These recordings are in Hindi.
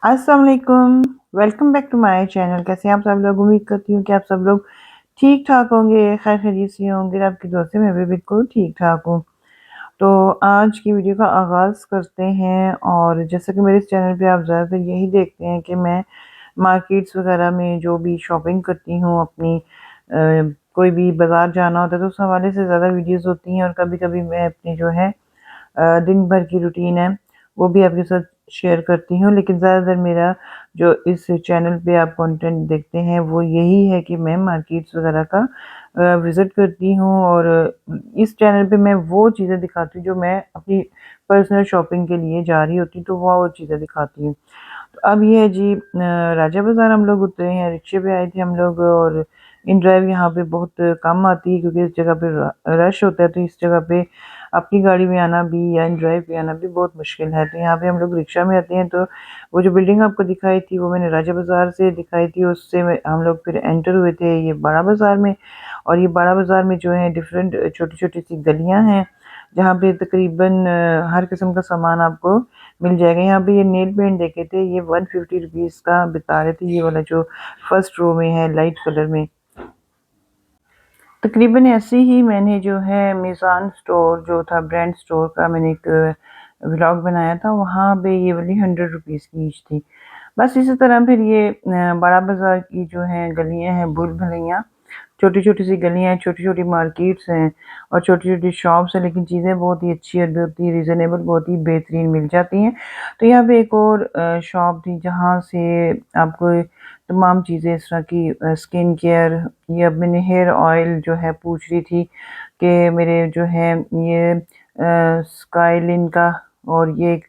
अस्सलाम वालेकुम। Welcome back to my channel. कैसे हैं आप सब लोग? उम्मीद करती हूँ कि आप सब लोग ठीक ठाक होंगे, खैर खैरियत से होंगे। आपकी दुआ से मैं भी बिल्कुल ठीक ठाक हूँ। तो आज की वीडियो का आगाज़ करते हैं। और जैसा कि मेरे इस चैनल पे आप ज़्यादातर यही देखते हैं कि मैं मार्केट्स वगैरह में जो भी शॉपिंग करती हूँ अपनी, कोई भी बाज़ार जाना होता है तो उस हवाले से ज़्यादा वीडियोज़ होती हैं। और कभी-कभी मैं अपनी जो है दिन भर की रूटीन है वो भी आपके साथ शेयर करती हूँ। लेकिन ज़्यादातर मेरा जो इस चैनल पे आप कंटेंट देखते हैं वो यही है कि मैं मार्केट्स वगैरह का विज़िट करती हूँ। और इस चैनल पे मैं वो चीज़ें दिखाती हूँ जो मैं अपनी पर्सनल शॉपिंग के लिए जा रही होती हूँ, तो वो चीज़ें दिखाती हूँ। तो अब ये है जी, राजा बाज़ार हम लोग उतरे हैं, रिक्शे पे आए थे हम लोग। और इन ड्राइव यहाँ पे बहुत कम आती है क्योंकि इस जगह पे रश होता है, तो इस जगह पे अपनी गाड़ी में आना भी या इन ड्राइव पे आना भी बहुत मुश्किल है। तो यहाँ पे हम लोग रिक्शा में आते हैं। तो वो जो बिल्डिंग आपको दिखाई थी वो मैंने राजा बाज़ार से दिखाई थी, उससे हम लोग फिर एंटर हुए थे ये बड़ा बाज़ार में। और ये बड़ा बाज़ार में जो है डिफरेंट छोटी-छोटी सी गलियाँ हैं, जहाँ पे तकरीबन हर किस्म का सामान आपको मिल जाएगा। यहाँ पे ये नेल पेंट देखे थे, ये 150 रुपीज़ का बता रहे थे, ये वाला जो फर्स्ट रो में है लाइट कलर में। तकरीबन ऐसे ही मैंने जो है मीज़ान स्टोर जो था ब्रांड स्टोर का, मैंने एक व्लॉग बनाया था, वहाँ पे ये वाली 100 रुपीज़ की ईच थी। बस इसी तरह फिर ये बड़ा बाज़ार की जो हैं गलियाँ हैं, भूल भुलैया, छोटी-छोटी सी गलियाँ हैं, छोटी-छोटी मार्केट्स हैं और छोटी-छोटी शॉप्स हैं, लेकिन चीज़ें बहुत ही अच्छी और बहुत ही रीज़नेबल, बहुत ही बेहतरीन मिल जाती हैं। तो यहाँ पे एक और शॉप थी जहाँ से आपको तमाम चीज़ें इस तरह की स्किन केयर, ये अब मैंने हेयर ऑयल जो है पूछ रही थी कि मेरे जो है ये स्काईलिन का, और ये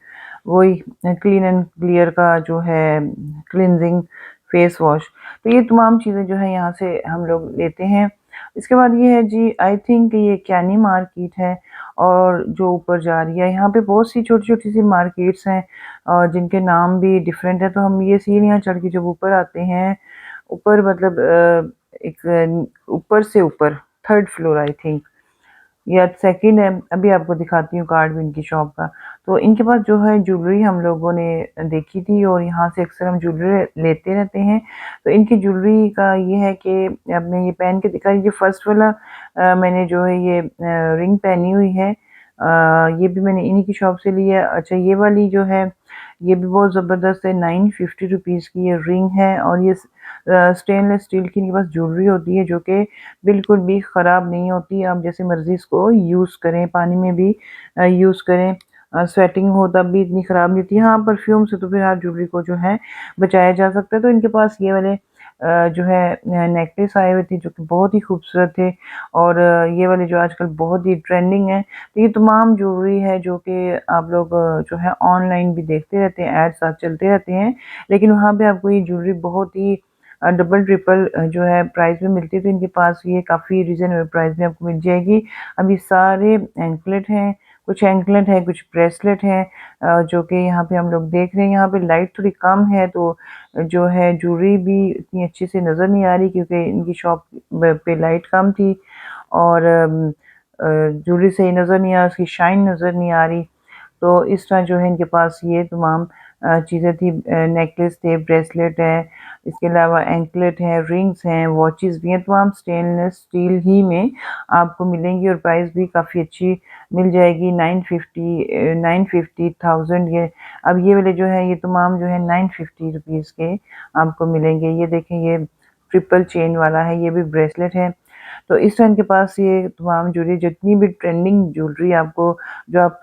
वही क्लीन एंड क्लियर का जो है क्लींजिंग फेस वॉश। तो ये तमाम चीज़ें जो है यहाँ से हम लोग लेते हैं। इसके बाद ये है जी, आई थिंक ये कैनी मार्केट है और जो ऊपर जा रही है, यहाँ पे बहुत सी छोटी-छोटी सी मार्केट्स हैं और जिनके नाम भी डिफरेंट है। तो हम ये सीढ़ियाँ चढ़ के जब ऊपर आते हैं, ऊपर मतलब एक ऊपर से ऊपर 3rd फ्लोर आई थिंक या सेकंड है, अभी आपको दिखाती हूँ कार्ड भी इनकी शॉप का। तो इनके पास जो है ज्वेलरी हम लोगों ने देखी थी और यहाँ से अक्सर हम ज्वेलरी लेते रहते हैं। तो इनकी ज्वेलरी का ये है कि अब मैं ये पहन के दिखा, ये फर्स्ट वाला मैंने जो है ये रिंग पहनी हुई है। ये भी मैंने इन्हीं की शॉप से ली है। अच्छा, ये वाली जो है ये भी बहुत ज़बरदस्त है, 950 रुपीज़ की ये रिंग है। और ये स्टेनलेस स्टील की इनके पास ज्वेलरी होती है जो कि बिल्कुल भी ख़राब नहीं होती। आप जैसे मर्ज़ी इसको यूज़ करें, पानी में भी यूज़ करें, स्वेटिंग हो तब भी इतनी ख़राब नहीं होती। हाँ, परफ्यूम से तो फिर हर ज्वेलरी को जो है बचाया जा सकता है। तो इनके पास ये वाले जो है नेकलेस आए हुए थे जो कि बहुत ही खूबसूरत थे। और ये वाले जो आजकल बहुत ही ट्रेंडिंग है। तो ये तमाम ज्वेलरी है जो कि आप लोग जो है ऑनलाइन भी देखते रहते हैं, एड्स साथ चलते रहते हैं, लेकिन वहाँ पे आपको ये ज्वेलरी बहुत ही डबल ट्रिपल जो है प्राइस में मिलती है। तो इनके पास ये काफ़ी रीज़नेबल प्राइस में आपको मिल जाएगी। अब ये सारे एंकलेट हैं, कुछ एंकलेट है, कुछ ब्रेसलेट हैं, जो कि यहाँ पे हम लोग देख रहे हैं। यहाँ पे लाइट थोड़ी कम है तो जो है ज्वेलरी भी इतनी अच्छे से नज़र नहीं आ रही क्योंकि इनकी शॉप पे लाइट कम थी। और ज्वेलरी सही नज़र नहीं आ रही, उसकी शाइन नज़र नहीं आ रही। तो इस तरह जो है इनके पास ये तमाम चीज़ें थी, नेकलेस थे, ब्रेसलेट है, इसके अलावा एंकलेट है, रिंग्स हैं, वॉचेस भी हैं, तमाम स्टेनलेस स्टील ही में आपको मिलेंगी और प्राइस भी काफ़ी अच्छी मिल जाएगी। 950 ये। अब ये वाले जो है ये तमाम जो है 950 रुपीज़ के आपको मिलेंगे। ये देखें, ये ट्रिपल चेन वाला है, ये भी ब्रेसलेट है। तो इस तरह इनके पास ये तमाम ज्वेलरी, जितनी भी ट्रेंडिंग ज्वेलरी आपको जो आप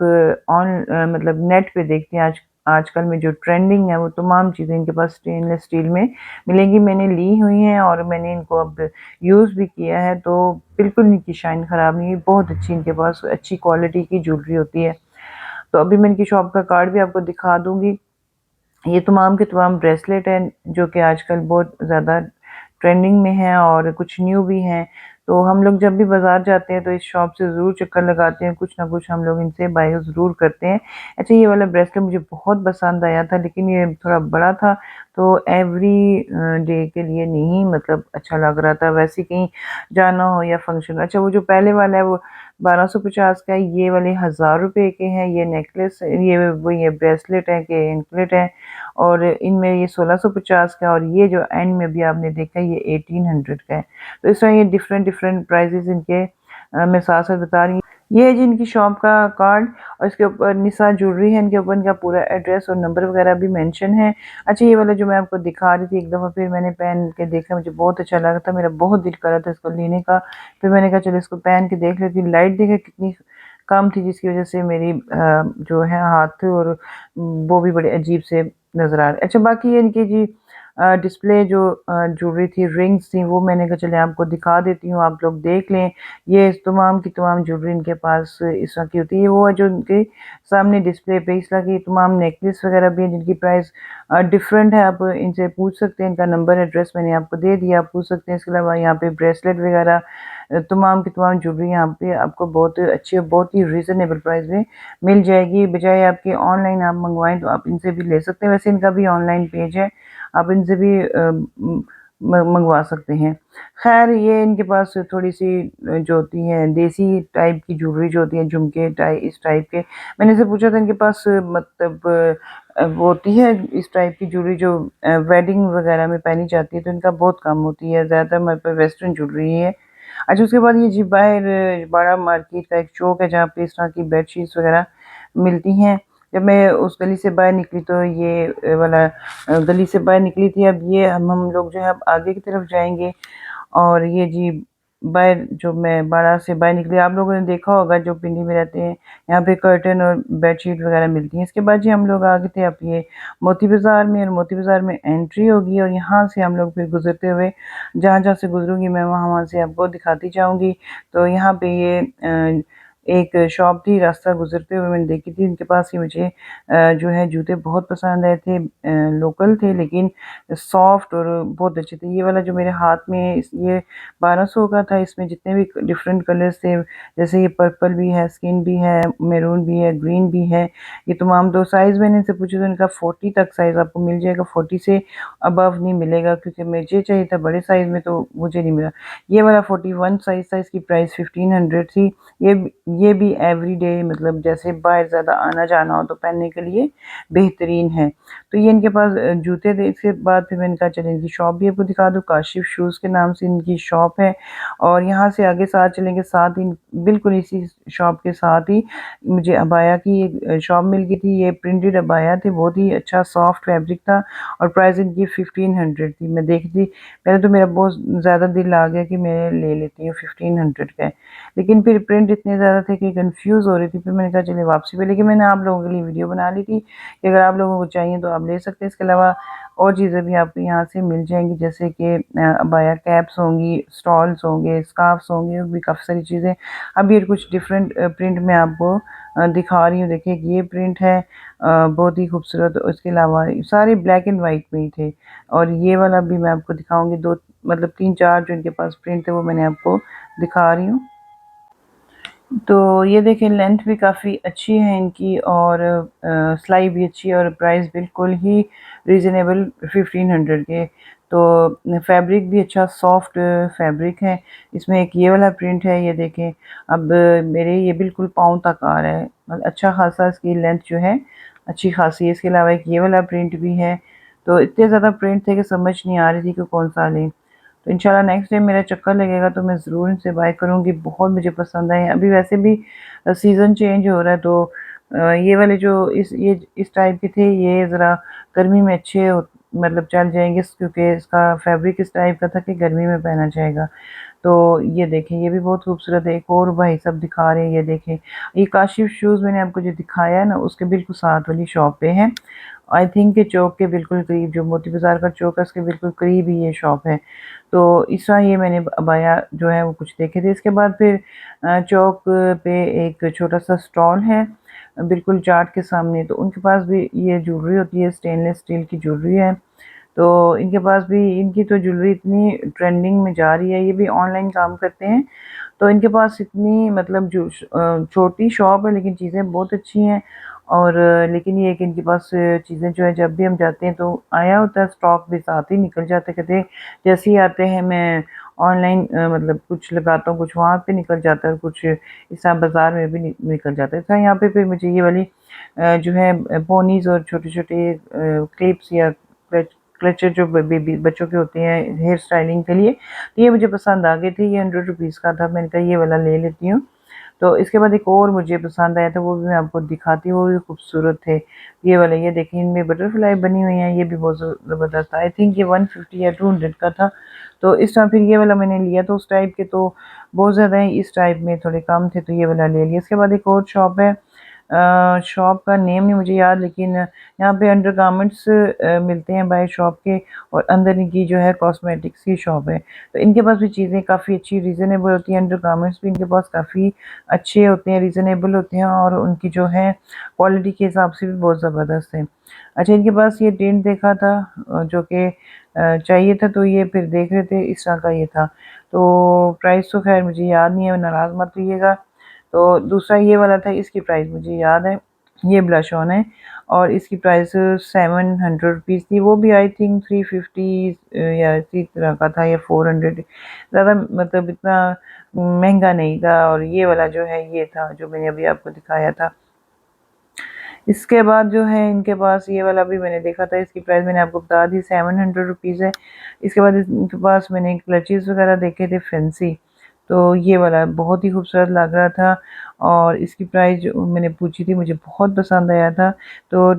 मतलब नेट पे देखते हैं आजकल में जो ट्रेंडिंग है, वो तमाम चीज़ें इनके पास स्टेनलेस स्टील में मिलेंगी। मैंने ली हुई हैं और मैंने इनको अब यूज़ भी किया है, तो बिल्कुल इनकी शाइन ख़राब नहीं है, बहुत अच्छी इनके पास अच्छी क्वालिटी की ज्वेलरी होती है। तो अभी मैं इनकी शॉप का कार्ड भी आपको दिखा दूँगी। ये तमाम के तमाम ब्रेसलेट हैं जो कि आजकल बहुत ज़्यादा ट्रेंडिंग में हैं और कुछ न्यू भी हैं। तो हम लोग जब भी बाज़ार जाते हैं तो इस शॉप से ज़रूर चक्कर लगाते हैं, कुछ ना कुछ हम लोग इनसे बाय ज़रूर करते हैं। अच्छा, ये वाला ब्रेसलेट मुझे बहुत पसंद आया था, लेकिन ये थोड़ा बड़ा था तो एवरी डे के लिए नहीं मतलब अच्छा लग रहा था, वैसे कहीं जाना हो या फंक्शन। अच्छा, वो जो पहले वाला है वो 1250 का है। ये वाले 1000 रुपये के हैं। ये नेकलेस, ये ब्रेसलेट है कि एंकलेट है, और इनमें ये 1650 का है, और ये जो एंड में भी आपने देखा ये 1800 का है। तो इस तरह ये डिफरेंट डिफरेंट प्राइजेस इनके मैं साथ साथ बता रही हूँ। ये है जी इनकी शॉप का कार्ड, और इसके ऊपर निशा ज्वेलरी है, इनके ऊपर इनका पूरा एड्रेस और नंबर वगैरह भी मेंशन है। अच्छा, ये वाला जो मैं आपको दिखा रही थी, एक दफ़ा फिर मैंने पहन के देखा, मुझे बहुत अच्छा लगा था, मेरा बहुत दिल कर रहा था इसको लेने का। फिर मैंने कहा चलो इसको पहन के देख लेती हूँ। लाइट देखा कितनी कम थी, जिसकी वजह से मेरी जो है हाथ और वो भी बड़े अजीब से नज़र आ रहे। अच्छा, बाकी ये इनकी जी डिस्प्ले जो ज्वेलरी थी, रिंग्स थी, वो मैंने कहा चले आपको दिखा देती हूँ, आप लोग देख लें। ये तमाम की तमाम ज्वेलरी इनके पास इस तरह की होती है। वो है जो इनके सामने डिस्प्ले पे इस तरह की तमाम नेकलेस वगैरह भी हैं, जिनकी प्राइस डिफरेंट है। आप इनसे पूछ सकते हैं, इनका नंबर एड्रेस मैंने आपको दे दिया, आप पूछ सकते हैं। इसके अलावा यहाँ पे ब्रेसलेट वगैरह तमाम की तमाम ज्वेलरी यहाँ पे आपको बहुत अच्छी और बहुत ही रीज़नेबल प्राइस में मिल जाएगी। बजाय आपके ऑनलाइन आप मंगवाएं तो आप इनसे भी ले सकते हैं। वैसे इनका भी ऑनलाइन पेज है, आप इनसे भी मंगवा सकते हैं। खैर, ये इनके पास थोड़ी सी जो होती है देसी टाइप की ज्वेलरी जो होती है, झुमके इस टाइप के, मैंने इनसे पूछा था इनके पास मतलब वो होती है इस टाइप की ज्वेलरी जो वेडिंग वगैरह में पहनी जाती है, तो इनका बहुत कम होती है, ज़्यादातर हमारे पास वेस्टर्न ज्वेलरी है। अच्छा, उसके बाद ये जी बाहर बड़ा मार्केट का एक चौक है, जहाँ पे इस तरह की बेडशीट्स वगैरह मिलती हैं। जब मैं उस गली से बाहर निकली तो ये वाला गली से बाहर निकली थी। अब ये हम लोग जो है अब आगे की तरफ जाएंगे, और ये जी बाहर जो मैं बाड़ा से बाहर निकली, आप लोगों ने देखा होगा जो पिंडी में रहते हैं, यहाँ पे कर्टन और बेडशीट वगैरह मिलती हैं। इसके बाद जी हम लोग आगे थे अब ये मोती बाज़ार में, और मोती बाज़ार में एंट्री होगी, और यहाँ से हम लोग फिर गुजरते हुए जहाँ जहाँ से गुजरूंगी मैं वहाँ वहाँ से आपको दिखाती जाऊँगी। तो यहाँ पे ये एक शॉप थी, रास्ता गुजरते हुए मैंने देखी थी, इनके पास ही मुझे जो है जूते बहुत पसंद आए थे। लोकल थे लेकिन सॉफ्ट और बहुत अच्छे थे। ये वाला जो मेरे हाथ में ये 1200 का था। इसमें जितने भी डिफरेंट कलर्स थे, जैसे ये पर्पल भी है, स्किन भी है, मैरून भी है, ग्रीन भी है, ये तमाम। दो साइज़ मैंने इनसे पूछे तो इनका 40 तक साइज़ आपको मिल जाएगा, 40 से अबव नहीं मिलेगा, क्योंकि मुझे चाहिए था बड़े साइज़ में तो मुझे नहीं मिला। ये वाला 41 साइज़ था, इसकी प्राइस 1500 थी। ये ये भी एवरीडे मतलब जैसे बाहर ज़्यादा आना जाना हो तो पहनने के लिए बेहतरीन है। तो ये इनके पास जूते थे। इसके बाद फिर मैंने कहा चलें इनकी शॉप भी आपको दिखा दूँ। काशिफ शूज़ के नाम से इनकी शॉप है, और यहाँ से आगे साथ चलेंगे, साथ ही बिल्कुल इसी शॉप के साथ ही मुझे अबाया की एक शॉप मिल गई थी। ये प्रिंटेड अबाया थे, बहुत ही अच्छा सॉफ्ट फैब्रिक था, और प्राइस इनकी 1500 थी। मैं देखी थी पहले तो मेरा बहुत ज़्यादा दिल आ गया कि मैं ले लेती हूँ, 1500 का है, लेकिन फिर प्रिंट इतने ज़्यादा थे कि कंफ्यूज हो रही थी। फिर मैंने कहा चलिए वापसी पे, लेकिन मैंने आप लोगों के लिए वीडियो बना ली थी कि अगर आप लोगों को चाहिए तो आप ले सकते हैं। इसके अलावा और चीज़ें भी आपको यहाँ से मिल जाएंगी, जैसे कि अबाया कैप्स होंगी, स्टॉल्स होंगे, स्कार्फ्स होंगे, और भी काफ़ी सारी चीज़ें। अब ये कुछ डिफरेंट प्रिंट में आपको दिखा रही हूँ। देखिए ये प्रिंट है बहुत ही खूबसूरत। उसके अलावा सारे ब्लैक एंड वाइट में ही थे, और ये वाला भी मैं आपको दिखाऊंगी। दो मतलब तीन चार जो इनके पास प्रिंट थे वो मैंने आपको दिखा रही हूँ। तो ये देखें लेंथ भी काफ़ी अच्छी है इनकी, और सिलाई भी अच्छी है, और प्राइस बिल्कुल ही रीज़नेबल 1500 के। तो फैब्रिक भी अच्छा सॉफ्ट फैब्रिक है। इसमें एक ये वाला प्रिंट है, ये देखें। अब मेरे ये बिल्कुल पाँव तक आ रहा है, मतलब अच्छा खासा इसकी लेंथ जो है अच्छी खासी है। इसके अलावा एक ये वाला प्रिंट भी है। तो इतने ज़्यादा प्रिंट थे कि समझ नहीं आ रही थी कि कौन सा लें। तो इंशाल्लाह नेक्स्ट टाइम मेरा चक्कर लगेगा तो मैं ज़रूर इनसे बाय करूँगी। बहुत मुझे पसंद आए। अभी वैसे भी सीज़न चेंज हो रहा है, तो ये वाले जो इस टाइप के थे, ये ज़रा गर्मी में मतलब चल जाएंगे, क्योंकि इसका फैब्रिक इस टाइप का था कि गर्मी में पहना जाएगा। तो ये देखें ये भी बहुत खूबसूरत है। एक और भाई सब दिखा रहे हैं, ये देखें। ये काशिफ शूज़ मैंने आपको जो दिखाया है ना, उसके बिल्कुल साथ वाली शॉप पे है। आई थिंक के चौक के बिल्कुल करीब, जो मोती बाज़ार का चौक है उसके बिल्कुल करीब ही ये शॉप है। तो इस तरह ये मैंने अबाया जो है वो कुछ देखे थे। इसके बाद फिर चौक पे एक छोटा सा स्टॉल है बिल्कुल चाट के सामने, तो उनके पास भी ये ज्वेलरी होती है, स्टेनलेस स्टील की ज्वेलरी है। तो इनके पास भी इनकी तो ज्वेलरी इतनी ट्रेंडिंग में जा रही है, ये भी ऑनलाइन काम करते हैं। तो इनके पास इतनी मतलब जो छोटी शॉप है लेकिन चीज़ें बहुत अच्छी हैं। और लेकिन ये है कि इनके पास चीज़ें जो है जब भी हम जाते हैं तो आया होता है स्टॉक भी, साथ ही निकल जाते, कहते हैं जैसे ही आते हैं मैं ऑनलाइन मतलब कुछ लगाता हूँ, कुछ वहाँ पे निकल जाता है, कुछ इस तरह बाज़ार में भी निकल जाता है। तो यहाँ पे फिर मुझे ये वाली जो है पोनीज़ और छोटे-छोटे क्लिप्स या क्लचर जो बेबी बच्चों के होते हैं हेयर स्टाइलिंग के लिए, तो ये मुझे पसंद आ गए थे। ये 100 रुपीज़ का था, मैंने कहा ये वाला ले लेती हूँ। तो इसके बाद एक और मुझे पसंद आया था, वो भी मैं आपको दिखाती हूँ, वो भी खूबसूरत है। ये वाला, ये देखिए इनमें बटरफ्लाई बनी हुई हैं, ये भी बहुत ज़बरदस्त था। आई थिंक ये 150 या 200 का था। तो इस टाइम फिर ये वाला मैंने लिया, तो उस टाइप के तो बहुत ज़्यादा हैं, इस टाइप में थोड़े कम थे, तो ये वाला ले लिया। इसके बाद एक और शॉप है, शॉप का नेम नहीं मुझे याद, लेकिन यहाँ पे अंडरगारमेंट्स मिलते हैं बाय शॉप के, और अंदर इनकी जो है कॉस्मेटिक्स की शॉप है। तो इनके पास भी चीज़ें काफ़ी अच्छी रीज़नेबल होती हैं, अंडरगारमेंट्स भी इनके पास काफ़ी अच्छे होते हैं, रीज़नेबल होते हैं, और उनकी जो है क्वालिटी के हिसाब से भी बहुत ज़बरदस्त है। अच्छा, इनके पास ये टेंट देखा था जो कि चाहिए था, तो ये फिर देख रहे थे, इस तरह का ये था। तो प्राइस तो ख़ैर मुझे याद नहीं है, नाराज़ मत होइएगा। तो दूसरा ये वाला था, इसकी प्राइस मुझे याद है, ये ब्लश ऑन है और इसकी प्राइस 700 रुपीज़ थी। वो भी आई थिंक 350 या इसी तरह का था, या 400, ज़्यादा मतलब इतना महंगा नहीं था। और ये वाला जो है ये था जो मैंने अभी आपको दिखाया था। इसके बाद जो है इनके पास ये वाला भी मैंने देखा था, इसकी प्राइस मैंने आपको बता दी, 700 रुपीज़ है। इसके बाद इनके पास मैंने क्लचेस वगैरह देखे थे फैंसी, तो ये वाला बहुत ही खूबसूरत लग रहा था, और इसकी प्राइस जो मैंने पूछी थी मुझे बहुत पसंद आया था। तो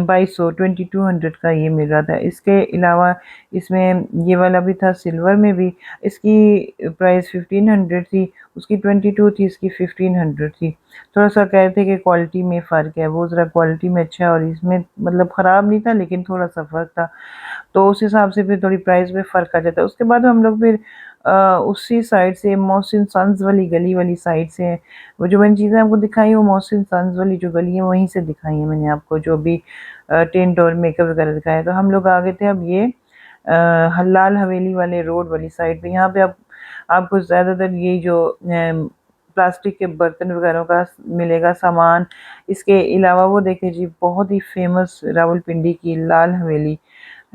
2200 2200 का ये मिल रहा था। इसके अलावा इसमें ये वाला भी था सिल्वर में भी, इसकी प्राइस 1500 थी, उसकी 22 थी, इसकी 1500 थी। थोड़ा-सा कह रहे थे कि क्वालिटी में फ़र्क है, वो ज़रा क्वालिटी में अच्छा है और इसमें मतलब ख़राब नहीं था, लेकिन थोड़ा-सा फ़र्क था। तो उस हिसाब से फिर थोड़ी प्राइस में फ़र्क आ जाता है। उसके बाद हम लोग फिर उसी साइड से मोहसिन सन्स वाली गली वाली साइड से, वो जो मैंने चीज़ें आपको दिखाई वो मोहसिन सन्स वाली जो गली है वहीं से दिखाई है मैंने आपको, जो अभी टेंट और मेकअप वगैरह दिखाया। तो हम लोग आ गए थे अब ये लाल हवेली वाले रोड वाली साइड पे। यहाँ पे आपको ज़्यादातर ये जो प्लास्टिक के बर्तन वगैरह का मिलेगा सामान। इसके अलावा वो देखें जी, बहुत ही फेमस रावलपिंडी की लाल हवेली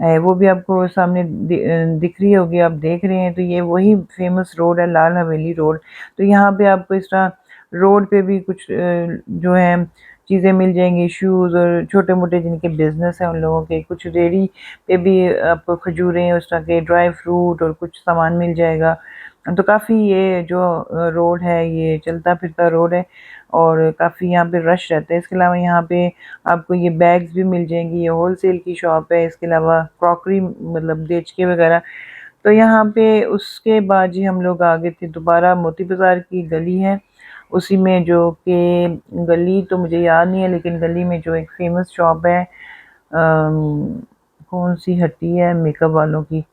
है, वो भी आपको सामने दिख रही होगी, आप देख रहे हैं। तो ये वही फेमस रोड है, लाल हवेली रोड। तो यहाँ पे आपको इस तरह रोड पे भी कुछ जो है चीज़ें मिल जाएंगी, शूज़ और छोटे मोटे जिनके बिजनेस है उन लोगों के, कुछ रेडी पे भी आपको खजूरें उस तरह के ड्राई फ्रूट और कुछ सामान मिल जाएगा। तो काफ़ी ये जो रोड है ये चलता फिरता रोड है, और काफ़ी यहाँ पे रश रहता है। इसके अलावा यहाँ पे आपको ये बैग्स भी मिल जाएंगी, ये होलसेल की शॉप है। इसके अलावा क्रॉकरी मतलब देचके वगैरह। तो यहाँ पे उसके बाद जी हम लोग आ गए थे दोबारा, मोती बाज़ार की गली है उसी में, जो कि गली तो मुझे याद नहीं है, लेकिन गली में जो एक फेमस शॉप है, कौन सी हट्टी है मेकअप वालों की,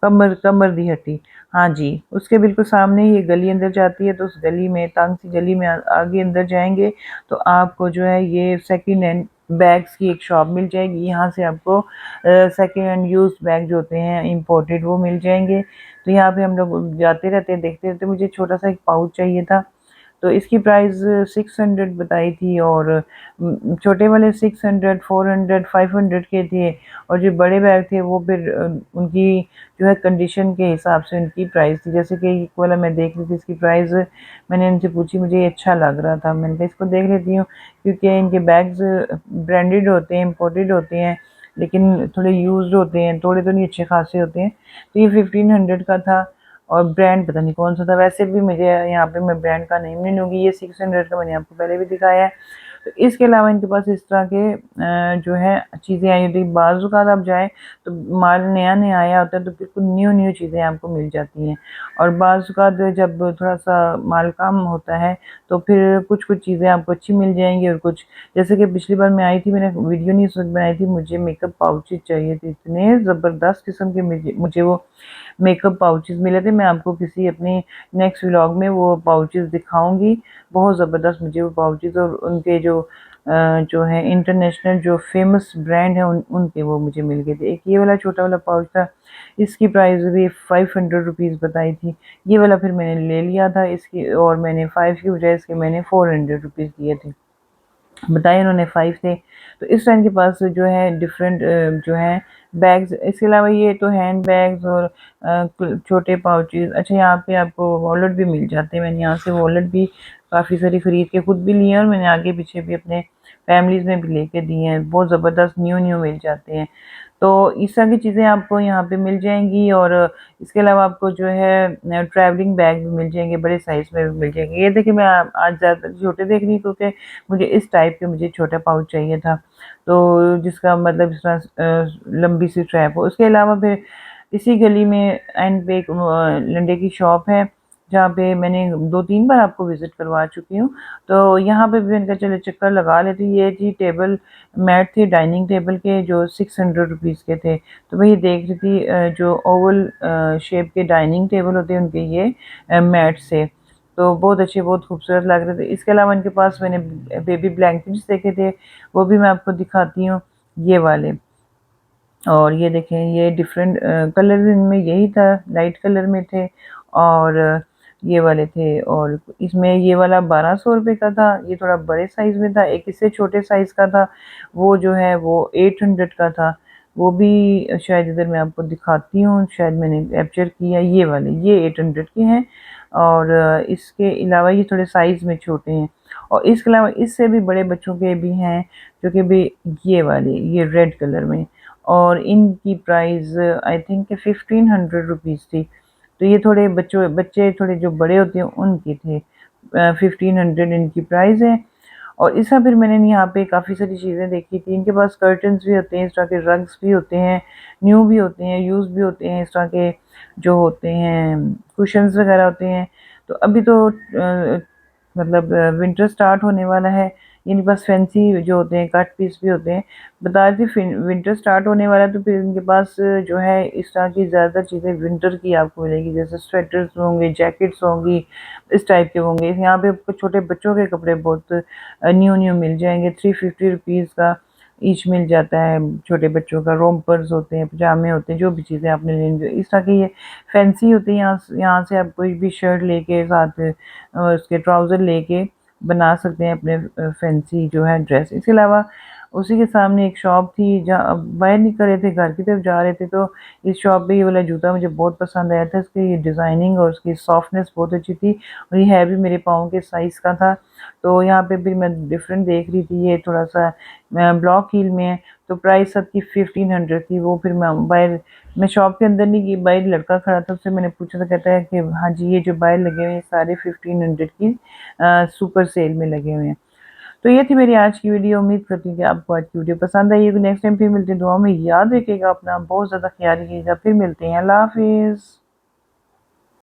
कमर कमर दी हट्टी। हाँ जी, उसके बिल्कुल सामने ही ये गली अंदर जाती है। तो उस गली में, तंग सी गली में आगे अंदर जाएंगे तो आपको जो है ये सेकंड हैंड बैग्स की एक शॉप मिल जाएगी। यहाँ से आपको सेकंड हैंड यूज बैग जो होते हैं इंपोर्टेड वो मिल जाएंगे। तो यहाँ पे हम लोग जाते रहते हैं, देखते रहते। मुझे छोटा सा एक पाउच चाहिए था, तो इसकी प्राइस 600 बताई थी, और छोटे वाले 600 400 500 के थे, और जो बड़े बैग थे वो फिर उनकी जो है कंडीशन के हिसाब से उनकी प्राइस थी। जैसे कि एक वाला मैं देख रही थी, इसकी प्राइस मैंने इनसे पूछी, मुझे ये अच्छा लग रहा था, मैंने कहा इसको देख लेती हूँ, क्योंकि इनके बैग्स ब्रांडेड होते हैं, इम्पोर्टेड होते हैं, लेकिन थोड़े यूज्ड होते हैं, थोड़े तो नहीं अच्छे खासे होते हैं। तो ये 1500 का था, और ब्रांड पता नहीं कौन सा था। वैसे भी मुझे यहाँ पे मैं ब्रांड का नेम नहीं लूँगी, ये 600 का मैंने आपको पहले भी दिखाया है। तो इसके अलावा इनके पास इस तरह के जो है चीज़ें आई होती है। बाज़ औक़ात आप जाएँ तो माल नया नया आया होता है, तो बिल्कुल न्यू न्यू चीज़ें आपको मिल जाती हैं, और बाज़ औक़ात जब थोड़ा सा माल कम होता है तो फिर कुछ कुछ चीज़ें आपको अच्छी मिल जाएंगी, और कुछ, जैसे कि पिछली बार मैं आई थी, मैंने वीडियो नहीं उस वक्त बनाई थी, मुझे मेकअप पाउचेज चाहिए थे, इतने ज़बरदस्त किस्म के मुझे वो मेकअप पाउचेज़ मिले थे। मैं आपको किसी अपने नेक्स्ट व्लॉग में वो पाउचेज़ दिखाऊँगी। बहुत ज़बरदस्त मुझे वो पाउचेज़, और उनके जो है इंटरनेशनल जो फ़ेमस ब्रांड है उनके वो मुझे मिल गए थे। एक ये वाला छोटा वाला पाउच था, इसकी प्राइस भी 500 रुपीज़ बताई थी। ये वाला फिर मैंने ले लिया था इसकी, और मैंने 5 की बजाय इसके मैंने 400 रुपीज़ दिए थे। बताए उन्होंने 5 थे। तो इस टाइम के पास जो है डिफरेंट जो है बैग्स, इसके अलावा ये तो हैंड बैग्स और छोटे पाउचेस। अच्छा, यहाँ पे आपको वॉलेट भी मिल जाते हैं। मैंने यहाँ से वॉलेट भी काफ़ी सारी ख़रीद के खुद भी लिए हैं और मैंने आगे पीछे भी अपने फैमिलीज़ में भी लेके दिए हैं। बहुत ज़बरदस्त न्यू न्यू मिल जाते हैं। तो इस तरह की चीज़ें आपको यहाँ पे मिल जाएँगी और इसके अलावा आपको जो है ट्रैवलिंग बैग भी मिल जाएँगे, बड़े साइज़ में भी मिल जाएँगे। ये देखिए मैं आज ज़्यादातर छोटे देख रही हूँ क्योंकि मुझे इस टाइप के मुझे छोटा पाउच चाहिए था। तो जिसका मतलब इस तरह लंबी सी स्ट्रैप हो। उसके अलावा फिर इसी गली में एंड पे एक लंडे की शॉप है, जहाँ पे मैंने 2-3 बार आपको विज़िट करवा चुकी हूँ। तो यहाँ पे भी मैंने कहा चलो चक्कर लगा लेती हूँ। ये जी टेबल मैट थे डाइनिंग टेबल के जो 600 रुपीज़ के थे। तो मैं ये देख रही थी जो ओवल शेप के डाइनिंग टेबल होते हैं उनके ये मैट से। तो बहुत अच्छे, बहुत खूबसूरत लग रहे थे। इसके अलावा इनके पास मैंने बेबी ब्लैंकेट्स देखे थे, वो भी मैं आपको दिखाती हूँ, ये वाले। और ये देखें ये डिफरेंट कलर इनमें यही था, लाइट कलर में थे और ये वाले थे। और इसमें ये वाला 1200 रुपये का था, ये थोड़ा बड़े साइज़ में था। एक इससे छोटे साइज़ का था, वो जो है वो 800 का था। वो भी शायद इधर मैं आपको दिखाती हूँ, शायद मैंने कैप्चर किया। ये वाले ये 800 के हैं और इसके अलावा ये थोड़े साइज़ में छोटे हैं। और इसके अलावा इससे भी बड़े बच्चों के भी हैं, जो कि भी ये वाले ये रेड कलर में। और इनकी प्राइस आई थिंक 1500 रुपीज़ थी। तो ये थोड़े बच्चे थोड़े जो बड़े होते हैं उनके थे। 1500 इनकी प्राइस है। और इसका फिर मैंने यहाँ पे काफ़ी सारी चीज़ें देखी थी। इनके पास कर्टन्स भी होते हैं, इस तरह के रग्स भी होते हैं, न्यू भी होते हैं, यूज़ भी होते हैं। इस तरह के जो होते हैं कुशन्स वगैरह होते हैं। तो अभी तो मतलब विंटर स्टार्ट होने वाला है। इनके पास फैंसी जो होते हैं कट पीस भी होते हैं। बता रही थी विंटर स्टार्ट होने वाला है तो फिर इनके पास जो है इस तरह की ज़्यादातर चीज़ें विंटर की आपको मिलेगी, जैसे स्वेटर्स होंगे, जैकेट्स होंगी, इस टाइप के होंगे। यहाँ पे आपको छोटे बच्चों के कपड़े बहुत न्यू न्यू मिल जाएंगे। 350 रुपीज़ का ईच मिल जाता है। छोटे बच्चों का रोम्पर्स होते हैं, पजामे होते हैं, जो भी चीज़ें आपने लेनी हो इस तरह की ये फैंसी होती है। यहाँ से आप कोई भी शर्ट लेके साथ उसके ट्राउज़र लेके बना सकते हैं अपने फैंसी जो है ड्रेस। इसके अलावा उसी के सामने एक शॉप थी, जहाँ बाहर निकल रहे थे, घर की तरफ जा रहे थे, तो इस शॉप पे ये वाला जूता मुझे बहुत पसंद आया था। इसकी डिज़ाइनिंग और उसकी सॉफ्टनेस बहुत अच्छी थी और ये है भी मेरे पाँव के साइज़ का था। तो यहाँ पे भी मैं डिफरेंट देख रही थी, ये थोड़ा-सा ब्लॉक हील में है, तो प्राइस सबकी 1500 थी। वो फिर मैं शॉप के अंदर नहीं गई, बाहर लड़का खड़ा था, उससे मैंने पूछा तो कहता है कि हाँ जी, ये जो बाहर लगे हुए हैं सारे 1500 की सुपर सेल में लगे हुए हैं। तो ये थी मेरी आज की वीडियो। उम्मीद करती हूँ कि आपको आज की वीडियो पसंद आई होगी। नेक्स्ट टाइम फिर मिलते हैं। दुआ में याद रखिएगा अपना, बहुत ज़्यादा ख्याल रखिएगा। फिर मिलते हैं। अल्लाह हाफ़िज़।